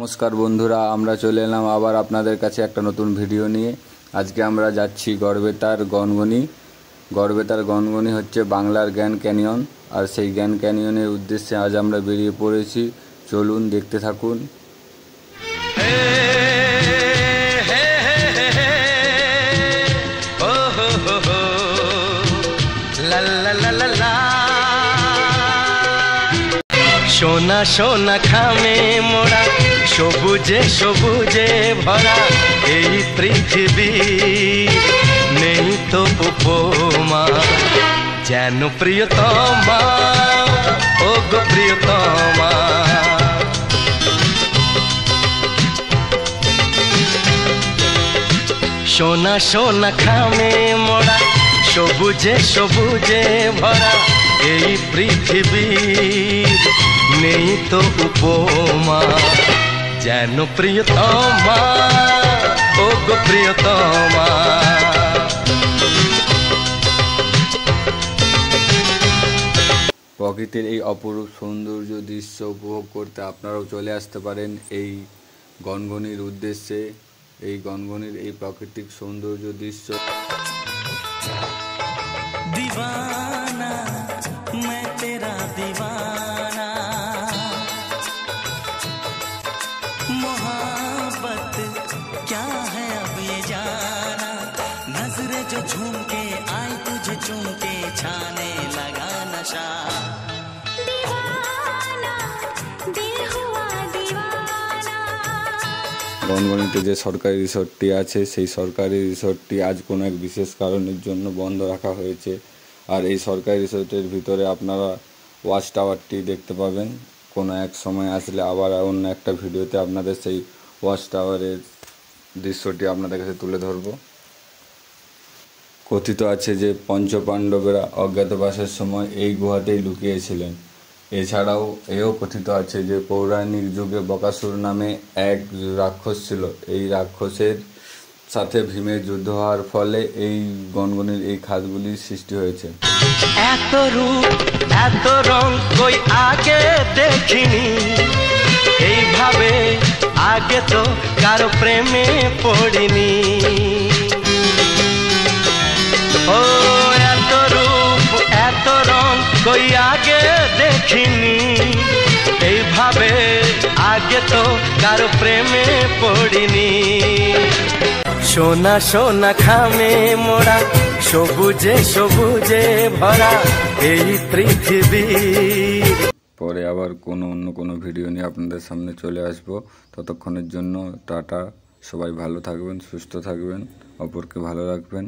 নমস্কার বন্ধুরা, আমরা চলে এলাম আবার আপনাদের কাছে একটা নতুন ভিডিও নিয়ে। আজকে আমরা যাচ্ছি গড়বেতার গনগনি। গড়বেতার গনগনি হচ্ছে বাংলার গ্র্যান্ড ক্যানিয়ন, আর সেই গ্র্যান্ড ক্যানিয়নের উদ্দেশ্যে আজ আমরা বেরিয়ে পড়েছি। চলুন দেখতে থাকুন। সোনা সোনা খামে মোড়া, সবুজে সবুজে ভরা এই পৃথিবী, নেই তো উপমা যেন প্রিয়তমা, ও গো প্রিয়তমা। সোনা সোনা খামে মোড়া, সবুজে সবুজে ভরা এই পৃথিবী, নেই তো উপমা যেন প্রিয়তমা, ও গো প্রিয়তমা। প্রকৃতির এই অপরূপ সৌন্দর্য দৃশ্য উপভোগ করতে আপনারাও চলে আসতে পারেন এই গনগনির উদ্দেশ্যে। এই গনগনির এই প্রাকৃতিক সৌন্দর্য দৃশ্য दीवाना मैं तेरा दीवाना, मोहब्बत क्या है अब ये जाना, नजरें जो झूम के आई तुझे चूम के छाने लगा नशा। दीवाना दिल हुआ दीवाना। গনগনিতে যে সরকারি রিসোর্টটি আছে, সেই সরকারি রিসোর্টটি আজ কোনো এক বিশেষ কারণের জন্য বন্ধ রাখা হয়েছে। আর এই সরকারি রিসোর্টের ভিতরে আপনারা ওয়াচ টাওয়ারটি দেখতে পাবেন। কোনো এক সময় আসলে আবার অন্য একটা ভিডিওতে আপনাদের সেই ওয়াচ টাওয়ারের দৃশ্যটি আপনাদের কাছে তুলে ধরব। কথিত আছে যে পঞ্চপাণ্ডবেরা অজ্ঞাতবাসের সময় এই গুহাতেই লুকিয়েছিলেন। এছাড়াও এও কথিত আছে যে পৌরাণিক যুগে বকাসুর নামে এক রাক্ষস ছিল। এই রাক্ষসের সাথে ভীমের যুদ্ধ হওয়ার ফলে এই গনগনির এই খাদগুলির সৃষ্টি হয়েছে। এত রূপ এত রং কই আগে দেখিনি, এইভাবে আগে তো কারো প্রেমে পড়িনি। ও এত রূপ এত রং কই আগে দেখিনি, এইভাবে আগে তো কারো প্রেমে পড়িনি। সোনা সোনা খামে মোড়া, সবুজে সবুজে ভরা এই পৃথিবী। পরে আবার অন্য কোনো ভিডিও নিয়ে আপনাদের সামনে চলে আসব। ততক্ষণের জন্য টাটা। সবাই ভালো থাকবেন, সুস্থ থাকবেন, অপরকে ভালো রাখবেন।